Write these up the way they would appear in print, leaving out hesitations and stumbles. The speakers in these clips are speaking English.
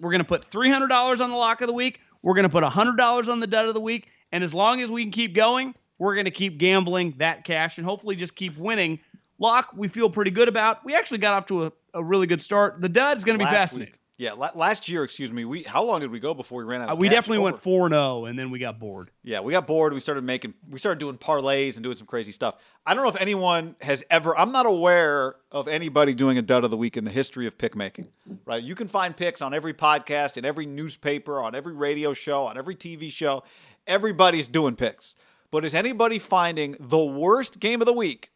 We're going to put $300 on the lock of the week. We're going to put $100 on the dud of the week. And as long as we can keep going, we're going to keep gambling that cash and hopefully just keep winning. Lock, we feel pretty good about. We actually got off to a really good start. The dud is going to be fascinating. Week. Yeah, last year, excuse me. How long did we go before we ran out of we cash? Definitely went 4-0, and then we got bored. Yeah, we got bored. We started doing parlays and doing some crazy stuff. I don't know if anyone has ever. I'm not aware of anybody doing a dud of the week in the history of pick making. Right? You can find picks on every podcast, in every newspaper, on every radio show, on every TV show. Everybody's doing picks. But is anybody finding the worst game of the week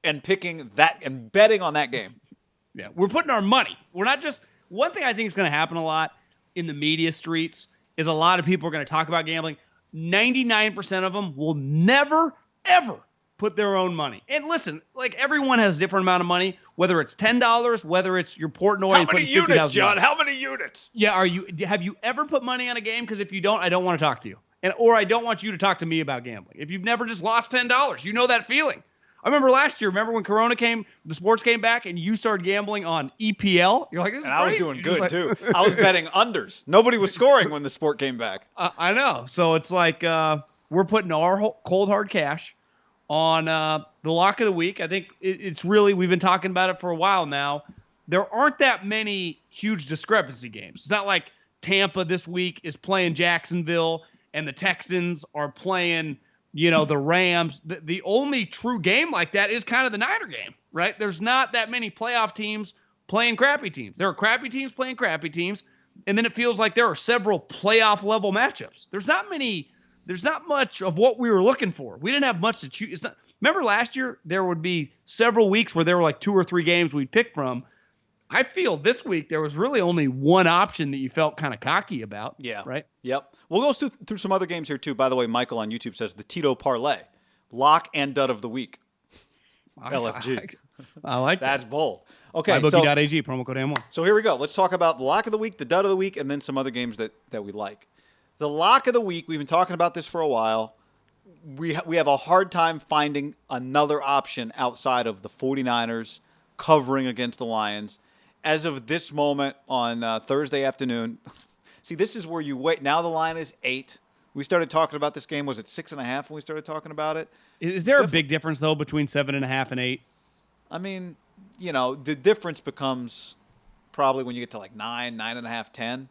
and picking that and betting on that game? Yeah, we're putting our money. We're not just. One thing I think is going to happen a lot in the media streets is a lot of people are going to talk about gambling. 99% of them will never, ever put their own money. And listen, like everyone has a different amount of money, whether it's $10, whether it's your Portnoy. How many units, John? How many units? Yeah, have you ever put money on a game? Because if you don't, I don't want to talk to you. Or I don't want you to talk to me about gambling. If you've never just lost $10, you know that feeling. I remember last year, when Corona came, the sports came back, and you started gambling on EPL? You're like, this is crazy. I was doing good, too. I was betting unders. Nobody was scoring when the sport came back. I know. So it's like we're putting our cold, hard cash on the lock of the week. I think it's really, we've been talking about it for a while now. There aren't that many huge discrepancy games. It's not like Tampa this week is playing Jacksonville, and the Texans are playing the Rams. The only true game like that is kind of the Niner game, right? There's not that many playoff teams playing crappy teams. There are crappy teams playing crappy teams, and then it feels like there are several playoff level matchups. There's not much of what we were looking for. We didn't have much to choose. Remember last year, there would be several weeks where there were like 2 or 3 games we'd pick from. I feel this week there was really only one option that you felt kind of cocky about. Yeah. Right? Yep. We'll go through some other games here, too. By the way, Michael on YouTube says the Tito Parlay. Lock and dud of the week. LFG. I like that. That's bold. Okay. MyBookie.ag, promo code AM1. So here we go. Let's talk about the lock of the week, the dud of the week, and then some other games that we like. The lock of the week, we've been talking about this for a while. We have a hard time finding another option outside of the 49ers covering against the Lions. As of this moment on Thursday afternoon, see, this is where you wait. Now the line is 8. We started talking about this game. Was it 6.5 when we started talking about it? Is there a big difference, though, between 7.5 and 8? I mean, the difference becomes probably when you get to like 9, 9.5, 10.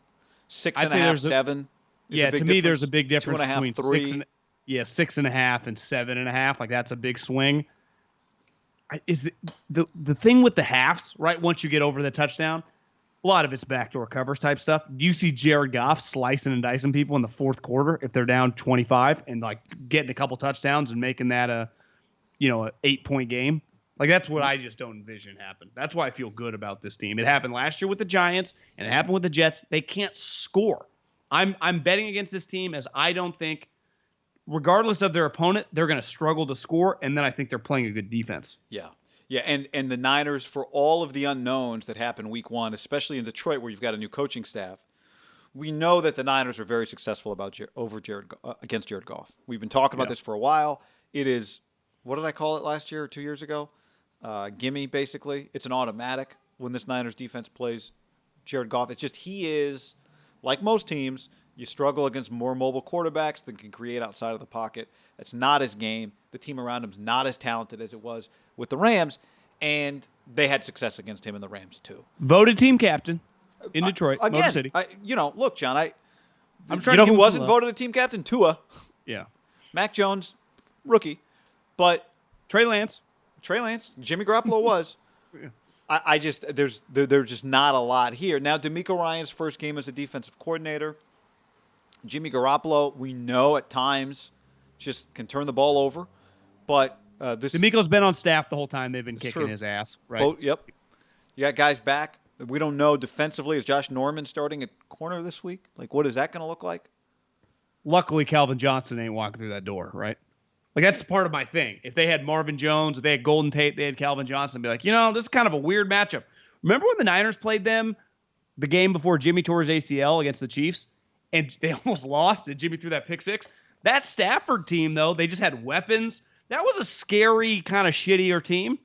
6.5, 7. Yeah, to me, there's a big difference 2.5, between 3. 6.5 and 7.5. Like, that's a big swing. Is the thing with the halves, right? Once you get over the touchdown, a lot of it's backdoor covers type stuff. Do you see Jared Goff slicing and dicing people in the fourth quarter if they're down 25 and like getting a couple touchdowns and making that a 8-point game? Like, that's what I just don't envision happen. That's why I feel good about this team. It happened last year with the Giants and it happened with the Jets. They can't score. I'm betting against this team as I don't think, regardless of their opponent, they're going to struggle to score, and then I think they're playing a good defense. Yeah. Yeah, and the Niners, for all of the unknowns that happened week 1, especially in Detroit where you've got a new coaching staff, we know that the Niners are very successful against Jared Goff. We've been talking about this for a while. It is, what did I call it last year or 2 years ago? Gimme, basically. It's an automatic when this Niners defense plays Jared Goff. It's just he is, like most teams, you struggle against more mobile quarterbacks that can create outside of the pocket. That's not his game. The team around him is not as talented as it was with the Rams, and they had success against him in the Rams too. Voted team captain in Detroit, again, Motor City. Look, John, I'm trying to who wasn't voted a team captain? Tua. Yeah. Mac Jones, rookie, but Trey Lance, Jimmy Garoppolo was. Yeah. There's just not a lot here. Now, DeMeco Ryans' first game as a defensive coordinator. Jimmy Garoppolo, we know at times just can turn the ball over, but DeMeco's been on staff the whole time. They've been kicking his ass, right? Yep. You got guys back. We don't know defensively. Is Josh Norman starting at corner this week? Like, what is that going to look like? Luckily, Calvin Johnson ain't walking through that door, right? Like, that's part of my thing. If they had Marvin Jones, if they had Golden Tate, they had Calvin Johnson, be like, this is kind of a weird matchup. Remember when the Niners played them the game before Jimmy tore his ACL against the Chiefs? And they almost lost, and Jimmy threw that pick six. That Stafford team, though, they just had weapons. That was a scary, kind of shittier team.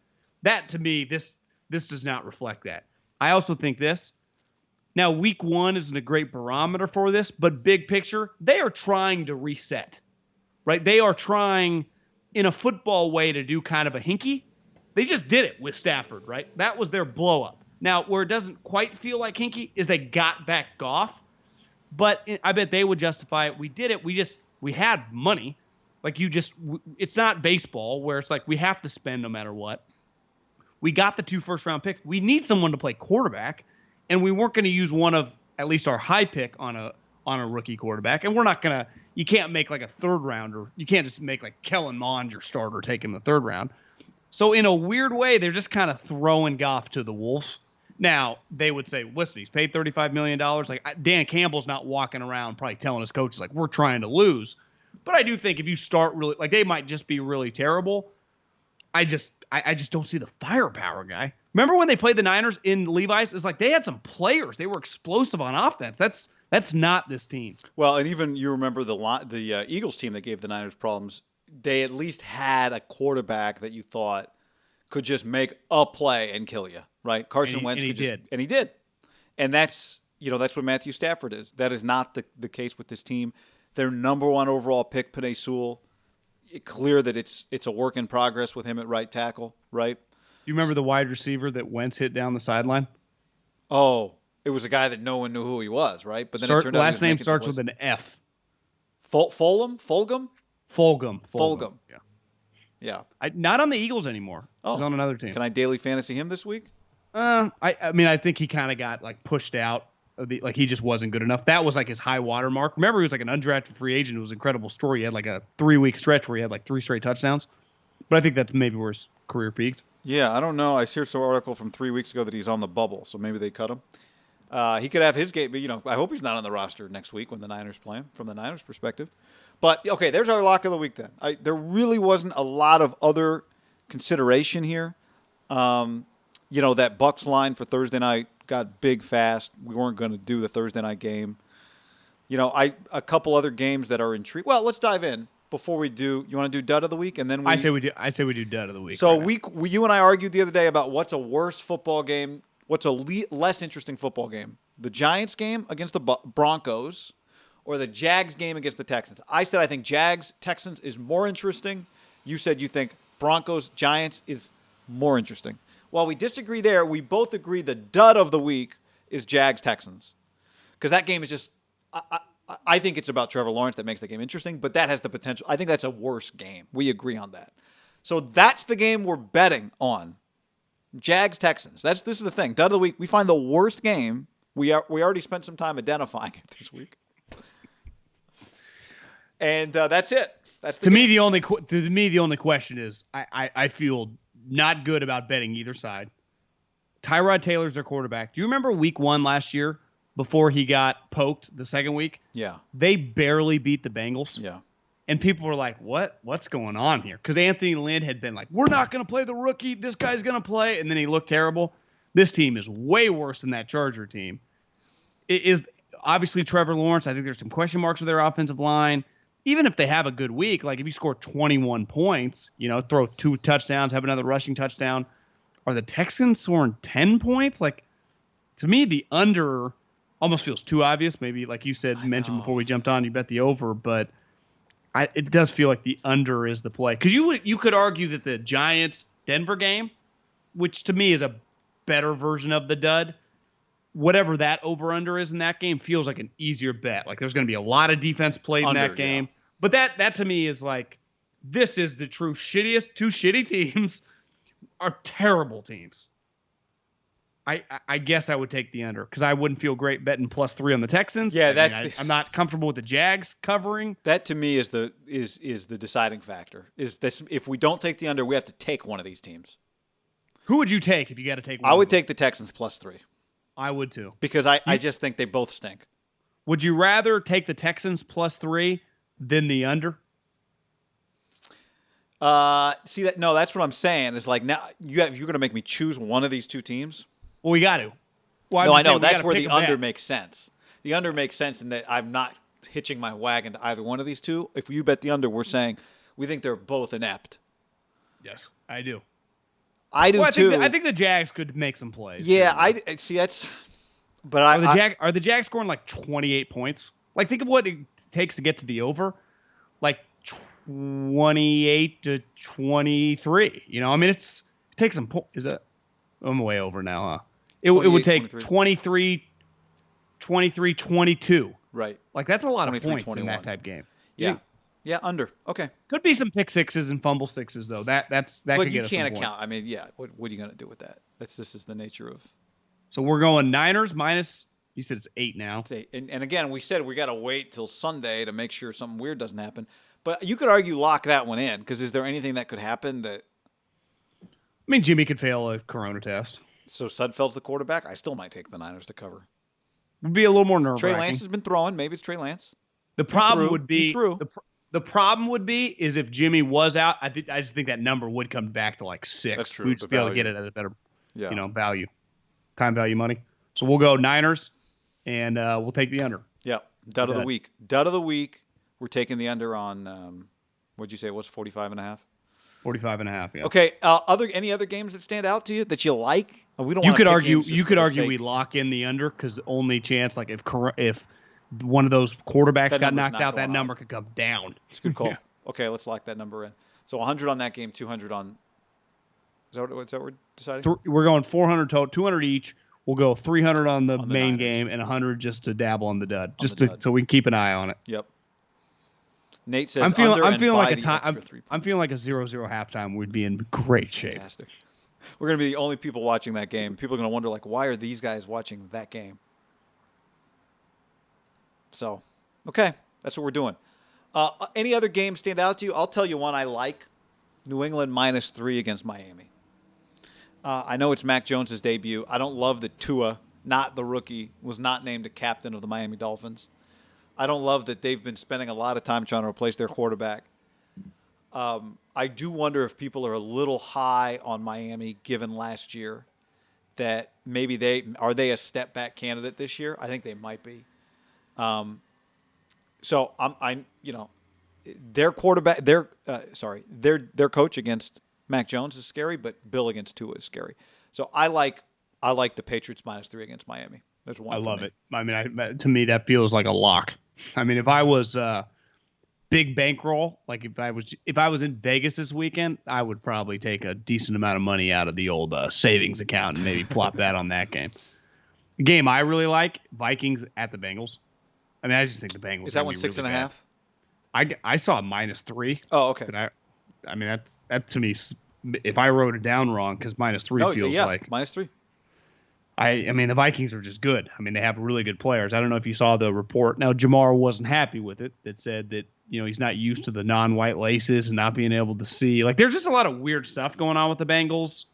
That, to me, this does not reflect that. I also think this. Now, week 1 isn't a great barometer for this, but big picture, they are trying to reset, right? They are trying in a football way to do kind of a hinky. They just did it with Stafford, right? That was their blow up. Now, where it doesn't quite feel like hinky is they got back Goff, but I bet they would justify it. We did it. We had money. Like it's not baseball where it's like we have to spend no matter what. We got the 2 first-round picks. We need someone to play quarterback, and we weren't going to use one of at least our high pick on a rookie quarterback. And we're not going to – you can't make like a third rounder. You can't just make like Kellen Mond your starter, take him the third round. So in a weird way, they're just kind of throwing Goff to the wolves. Now, they would say, listen, he's paid $35 million. Like Dan Campbell's not walking around probably telling his coaches, like, we're trying to lose. But I do think if you start really – like they might just be really terrible. I just don't see the firepower, guy. Remember when they played the Niners in Levi's? It's like they had some players. They were explosive on offense. That's not this team. Well, and even you remember the Eagles team that gave the Niners problems. They at least had a quarterback that you thought could just make a play and kill you, right? Carson Wentz did. And that's what Matthew Stafford is. That is not the case with this team. Their number 1 overall pick, Penei Sewell. Clear that it's a work in progress with him at right tackle, right? You remember the wide receiver that Wentz hit down the sideline? Oh, it was a guy that no one knew who he was, right? But then it turned out last name starts with an F. Fulgham. Yeah. Not on the Eagles anymore. He's on another team. Can I daily fantasy him this week? I mean, I think he kind of got like pushed out. Like he just wasn't good enough. That was like his high water mark. Remember, he was like an undrafted free agent. It was an incredible story. He had like a 3-week stretch where he had like 3 straight touchdowns. But I think that's maybe where his career peaked. Yeah, I don't know. I saw an article from 3 weeks ago that he's on the bubble, so maybe they cut him. He could have his game, but I hope he's not on the roster next week when the Niners play him, from the Niners' perspective. But okay, there's our lock of the week then. There really wasn't a lot of other consideration here. That Bucks line for Thursday night got big fast. We weren't going to do the Thursday night game. A couple other games that are intriguing. Well, let's dive in before we do. You want to do dud of the week, and then I say we do dud of the week. So you and I argued the other day about what's a worse football game, what's a less interesting football game: the Giants game against the Broncos, or the Jags game against the Texans. I said I think Jags Texans is more interesting. You said you think Broncos Giants is more interesting. While we disagree there, we both agree the dud of the week is Jags Texans, because that game is just. I think it's about Trevor Lawrence that makes the game interesting, but that has the potential. I think that's a worse game. We agree on that. So that's the game we're betting on. Jags Texans. This is the thing. Dud of the week. We find the worst game. We already spent some time identifying it this week, and that's it. That's the game. To me the only question is I feel not good about betting either side. Tyrod Taylor's their quarterback. Do you remember week 1 last year before he got poked the second week? Yeah. They barely beat the Bengals. Yeah. And people were like, what's going on here? Because Anthony Lynn had been like, we're not going to play the rookie. This guy's going to play. And then he looked terrible. This team is way worse than that Charger team. It is obviously Trevor Lawrence. I think there's some question marks with their offensive line. Even if they have a good week, like if you score 21 points, throw 2 touchdowns, have another rushing touchdown, are the Texans scoring 10 points? Like, to me, the under almost feels too obvious. Maybe, like you said, mentioned before we jumped on, you bet the over, but it does feel like the under is the play. Because you could argue that the Giants-Denver game, which to me is a better version of the dud, whatever that over-under is in that game feels like an easier bet. Like there's going to be a lot of defense played in that game. Yeah. But that to me is like, this is the true shittiest. 2 shitty teams are terrible teams. I guess I would take the under because I wouldn't feel great betting +3 on the Texans. Yeah, I'm not comfortable with the Jags covering. That to me is the deciding factor. Is this, if we don't take the under, we have to take one of these teams. Who would you take if you got to take one? I would take the Texans +3. I would too. Because I just think they both stink. Would you rather take the Texans +3 than the under? See that? No, that's what I'm saying. It's like now you're going to make me choose one of these 2 teams. Well, we got to. Well, no, I know that's where the under makes sense. The under makes sense in that I'm not hitching my wagon to either one of these 2. If you bet the under, we're saying we think they're both inept. Yes, I do. I do too. I think the Jags could make some plays. Yeah, I see. But are the Jags scoring like 28 points? Like, think of what it takes to get to the over. Like 28 to 23. You know, I mean, it takes some points. Is that? I'm way over now, huh? It would take 23, 22. Right. Like, that's a lot of points 21. In that type game. Yeah. Yeah, under. Okay. Could be some pick sixes and fumble sixes, though. That could get us some points. But you can't account. I mean, yeah. What are you going to do with that? This is the nature of. So we're going Niners minus. You said it's 8 now. It's 8. And again, we said we got to wait till Sunday to make sure something weird doesn't happen. But you could argue lock that one in, because is there anything that could happen that? I mean, Jimmy could fail a corona test. So Sudfeld's the quarterback. I still might take the Niners to cover. Would be a little more nerve-wracking. Trey Lance has been throwing. Maybe it's Trey Lance. The problem would be the problem would be is if Jimmy was out. I just think that number would come back to like 6. That's true. We'd just be able to get it at a better, value, time value money. So we'll go Niners, and we'll take the under. Yeah, dud of the week. Dud of the week. We're taking the under on. What'd you say? What's 45.5? 45.5. Yeah. Okay. Any other games that stand out to you that you like? We don't. You could argue. You could argue we lock in the under, because the only chance, like if one of those quarterbacks got knocked out, that number could come down. It's a good call. Yeah. Okay, let's lock that number in. So 100 on that game, 200 on. Is that what we're deciding? We're going 400 total, 200 each. We'll go 300 on the main Niners game and 100 just to dabble on the dud, so we can keep an eye on it. Yep. Nate says I'm feeling like a 0-0 halftime. We'd be in great shape. Fantastic. We're going to be the only people watching that game. People are going to wonder, like, why are these guys watching that game? So, okay, that's what we're doing. Any other games stand out to you? I'll tell you one I like. New England -3 against Miami. I know it's Mac Jones' debut. I don't love that Tua, not the rookie, was not named a captain of the Miami Dolphins. I don't love that they've been spending a lot of time trying to replace their quarterback. I do wonder if people are a little high on Miami given last year, that maybe they a step back candidate this year. I think they might be. So their quarterback, their coach against Mac Jones is scary, but Bill against Tua is scary. So I like the Patriots -3 against Miami. There's one. I love it. I mean, to me that feels like a lock. I mean, if I was big bankroll, like if I was in Vegas this weekend, I would probably take a decent amount of money out of the old savings account and maybe plop that on that game. The game I really like, Vikings at the Bengals. I mean, I just think the Bengals. Is that one 6.5? I saw a -3. Oh, okay. I mean, that to me, if I wrote it down wrong, because -3 feels like -3. I mean, the Vikings are just good. I mean, they have really good players. I don't know if you saw the report. Now, Jamar wasn't happy with it. That said that, he's not used to the non-white laces and not being able to see. Like, there's just a lot of weird stuff going on with the Bengals.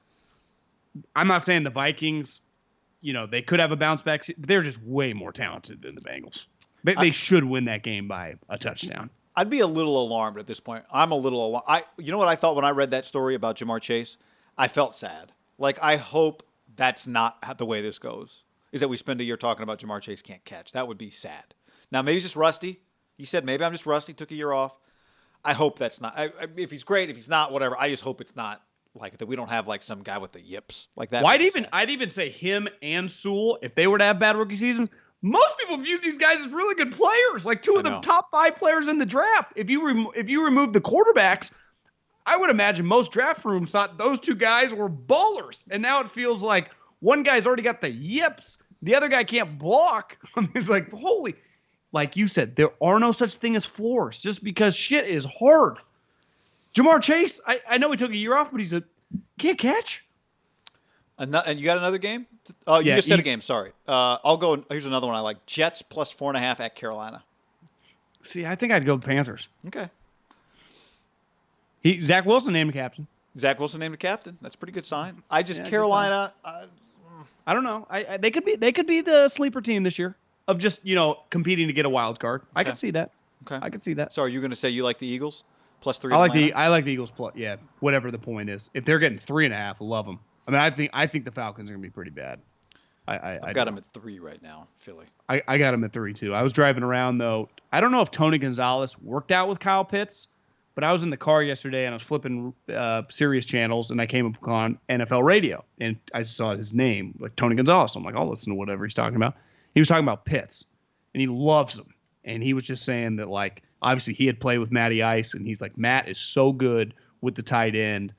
I'm not saying the Vikings, they could have a bounce back. But they're just way more talented than the Bengals. They should win that game by a touchdown. I'd be a little alarmed at this point. I'm a little alarmed. You know what I thought when I read that story about Jamar Chase? I felt sad. Like, I hope that's not the way this goes, is that we spend a year talking about Jamar Chase can't catch. That would be sad. Now, maybe he's just rusty. He said, maybe I'm just rusty, took a year off. I hope that's not. If he's great, if he's not, whatever. I just hope it's not like that. We don't have like some guy with the yips like that. Well, I'd even say him and Sewell, if they were to have bad rookie seasons, most people view these guys as really good players, like two of the top 5 players in the draft. If you remove the quarterbacks, I would imagine most draft rooms thought those two guys were ballers. And now it feels like one guy's already got the yips. The other guy can't block. I mean, it's like, holy, like you said, there are no such thing as floors just because shit is hard. Jamar Chase, I know he took a year off, but can't catch. And you got another game? Oh, you just said a game. Sorry. I'll go. Here's another one I like. Jets +4.5 at Carolina. See, I think I'd go Panthers. Okay. Zach Wilson named captain. Zach Wilson named a captain. That's a pretty good sign. Carolina. I don't know. They could be the sleeper team this year of just competing to get a wild card. Okay. I could see that. Okay. I could see that. So are you going to say you like the Eagles +3? I like the Eagles plus. Yeah, whatever the point is. If they're getting 3.5, love them. I mean, I think the Falcons are going to be pretty bad. I've got them at 3 right now, Philly. I got them at 3 too. I was driving around though. I don't know if Tony Gonzalez worked out with Kyle Pitts, But I was in the car yesterday and I was flipping Sirius channels and I came up on NFL radio and I saw his name, like Tony Gonzalez. I'm like, I'll listen to whatever he's talking about. He was talking about Pitts and he loves them. And he was just saying that, like, obviously he had played with Matty Ice and he's like, Matt is so good with the tight end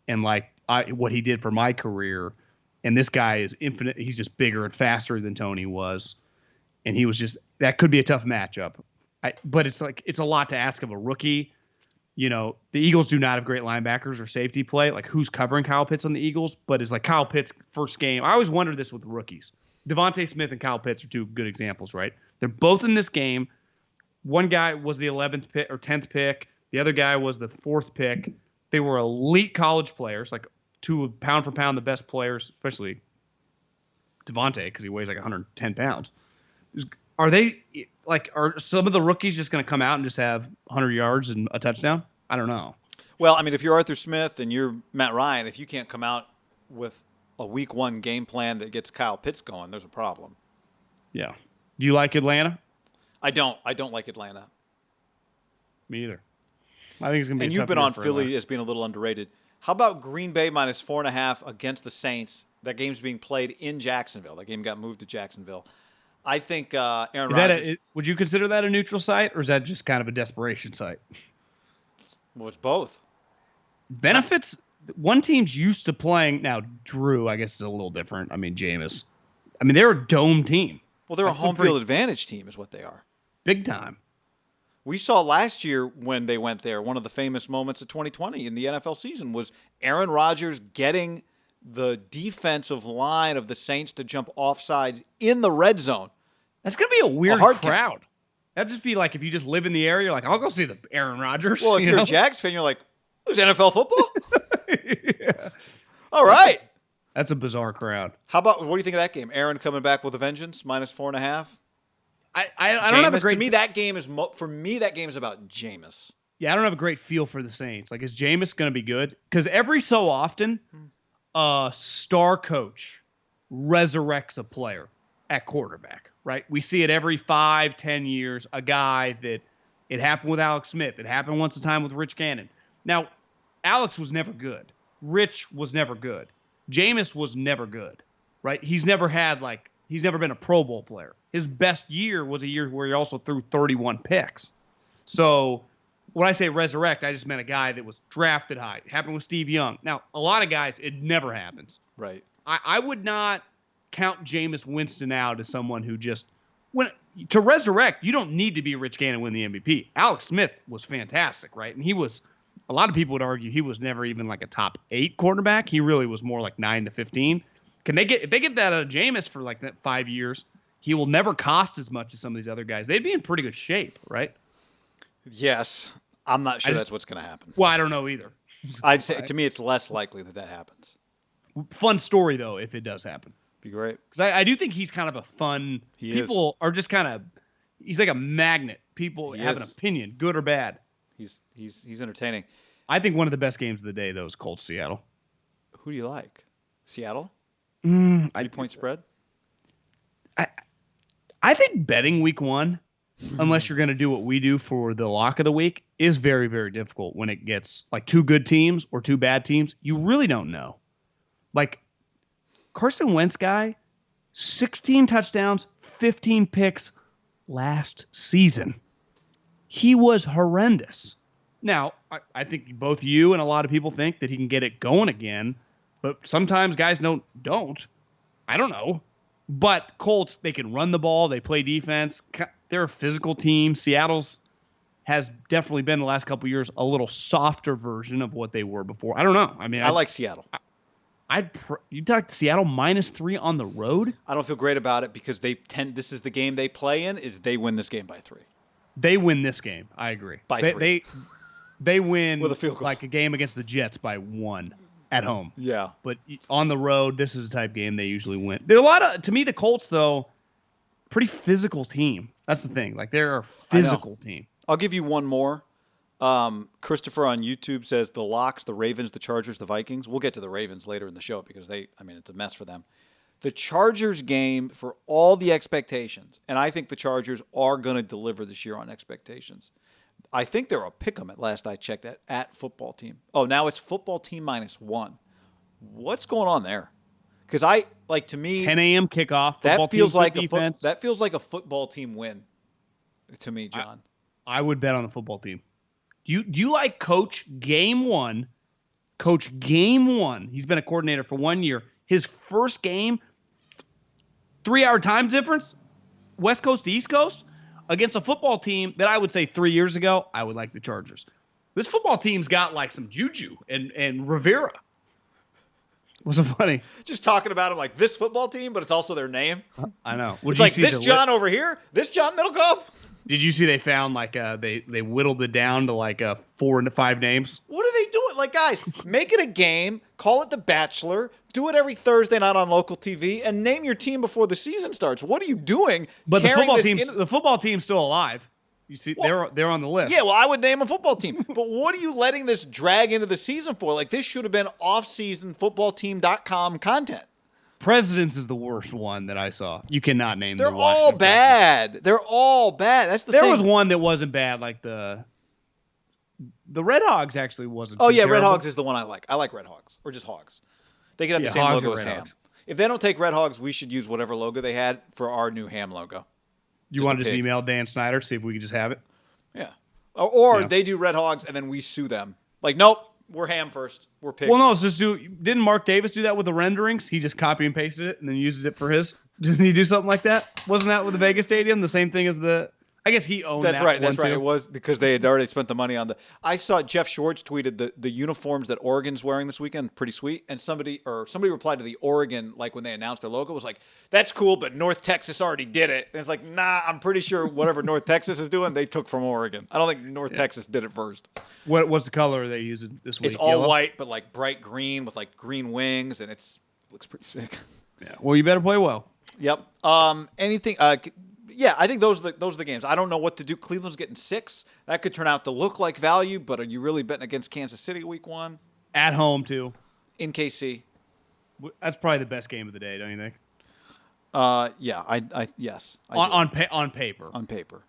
and like what he did for my career. And this guy is infinite. He's just bigger and faster than Tony was. And he was just, that could be a tough matchup. But it's like, it's a lot to ask of a rookie. You know, the Eagles do not have great linebackers or safety play. Like, who's covering Kyle Pitts on the Eagles? But it's like Kyle Pitts' first game. I always wondered this with rookies. Devontae Smith and Kyle Pitts are two good examples, right? They're both in this game. One guy was the 11th pick or 10th pick. The other guy was the 4th pick. They were elite college players, like two pound for pound the best players, especially Devontae because he weighs like 110 pounds. Are they like, are some of the rookies just going to come out and just have 100 yards and a touchdown? I don't know. Well, I mean, if you're Arthur Smith and you're Matt Ryan, if you can't come out with a week 1 game plan that gets Kyle Pitts going, there's a problem. Yeah. Do you like Atlanta? I don't like Atlanta. Me either. I think it's going to be. And you've been on Philly as being a little underrated. How about Green Bay minus 4.5 against the Saints? That game's being played in Jacksonville. That game got moved to Jacksonville. I think Aaron Rodgers. Would you consider that a neutral site, or is that just kind of a desperation site? Well, it's both. Benefits. One team's used to playing. Now, Drew, I guess, is a little different. I mean, Jameis. I mean, they're a dome team. Well, they're a home field advantage team is what they are. Big time. We saw last year when they went there, one of the famous moments of 2020 in the NFL season was Aaron Rodgers getting the defensive line of the Saints to jump offsides in the red zone. That's going to be a weird crowd. That'd just be like if you just live in the area, you're like, I'll go see the Aaron Rodgers. Well, if you're a Jags fan, you're like, there's NFL football? Yeah. All right. That's a bizarre crowd. How about, what do you think of that game? Aaron coming back with a vengeance, minus 4.5? I don't have a great. To me, that game is about Jameis. Yeah, I don't have a great feel for the Saints. Like, is Jameis going to be good? Because every so often, a star coach resurrects a player at quarterback. Right? We see it every 5-10 years. A guy that it happened with Alex Smith. It happened once a time with Rich Gannon. Now, Alex was never good. Rich was never good. Jameis was never good. Right? He's never been a Pro Bowl player. His best year was a year where he also threw 31 picks. So when I say resurrect, I just meant a guy that was drafted high. It happened with Steve Young. Now, a lot of guys, it never happens. Right. I would not count Jameis Winston out as someone who just to resurrect, you don't need to be Rich Gannon to win the MVP. Alex Smith was fantastic, right? And a lot of people would argue he was never even like a top 8 quarterback. He really was more like 9 to 15. If they get that out of Jameis for like that 5 years, he will never cost as much as some of these other guys. They'd be in pretty good shape, right? Yes. I'm not sure that's what's going to happen. Well, I don't know either. I'd say, to me, it's less likely that happens. Fun story, though, if it does happen. Be great. Because I do think he's kind of a fun. People are just kind of. He's like a magnet. People have an opinion, good or bad. He's entertaining. I think one of the best games of the day, though, is Colts Seattle. Who do you like? Seattle? 3-point spread? I think betting week 1, unless you're going to do what we do for the lock of the week, is very, very difficult when it gets like 2 good teams or 2 bad teams. You really don't know. Like Carson Wentz guy, 16 touchdowns, 15 picks last season. He was horrendous. Now, I think both you and a lot of people think that he can get it going again, but sometimes guys don't. I don't know. But Colts, they can run the ball. They play defense. They're a physical team. Seattle's has definitely been the last couple of years a little softer version of what they were before. I don't know. I mean, I like Seattle. You talked Seattle -3 on the road? I don't feel great about it because this is the game they play in, is they win this game by 3. They win this game. I agree. By 3. They win with a field goal. Like a game against the Jets by 1 at home. Yeah. But on the road, this is the type of game they usually win. There are to me, the Colts, though, pretty physical team. That's the thing. Like, they're a physical team. I'll give you one more. Christopher on YouTube says the locks, the Ravens, the Chargers, the Vikings. We'll get to the Ravens later in the show because it's a mess for them. The Chargers game, for all the expectations, and I think the Chargers are going to deliver this year on expectations. I think they're a pick 'em at last I checked at football team. Oh, now it's football team -1. What's going on there? Because to me 10 a.m. kickoff. Football that feels team, like defense. that feels like a football team win to me, John. I would bet on the football team. Do you like Coach Game 1? Coach Game 1. He's been a coordinator for 1 year. His first game, 3-hour time difference, West Coast to East Coast, against a football team that I would say 3 years ago, I would like the Chargers. This football team's got like some juju and Rivera. Wasn't funny. Just talking about them like this football team, but it's also their name. I know. It's like this John over here, this John Middlecoff. Did you see they found like they whittled it down to like 4 to 5 names? What are they doing? Like, guys, make it a game, call it The Bachelor, do it every Thursday night on local TV, and name your team before the season starts. What are you doing? But the football team's still alive. You see, they're on the list. Yeah, well, I would name a football team. But what are you letting this drag into the season for? Like, this should have been off-season footballteam.com content. Presidents is the worst one that I saw. You cannot name them. They're all bad. They're all bad. That's the thing. There was one that wasn't bad, like the Red Hogs actually wasn't. Oh, yeah, terrible. Red Hogs is the one I like. I like Red Hogs, or just Hogs. They can have the same Hogs logo or as Red Ham. Hogs. If they don't take Red Hogs, we should use whatever logo they had for our new Ham logo. You want to just email Dan Snyder, see if we can just have it? Yeah. Or they do Red Hogs and then we sue them. Like, nope, we're Ham first. We're pigs. Well, no, it's just didn't Mark Davis do that with the renderings? He just copy and pasted it and then uses it for his. Didn't he do something like that? Wasn't that with the Vegas Stadium? The same thing as I guess he owned that. That's right. Too. It was because they had already spent the money on I saw Jeff Schwartz tweeted the uniforms that Oregon's wearing this weekend, pretty sweet. And somebody replied to the Oregon, like when they announced their logo, was like, that's cool, but North Texas already did it. And it's like, nah, I'm pretty sure whatever North Texas is doing, they took from Oregon. I don't think North Texas did it first. What's the color they using this week? It's all Yellow? white, but like bright green with like green wings, and looks pretty sick. Yeah. Well, you better play well. Yep. Anything? Yeah, I think those are the games. I don't know what to do. Cleveland's getting 6. That could turn out to look like value, but are you really betting against Kansas City week 1? At home too. In KC. That's probably the best game of the day, don't you think? Yeah. Yes. On paper. On paper.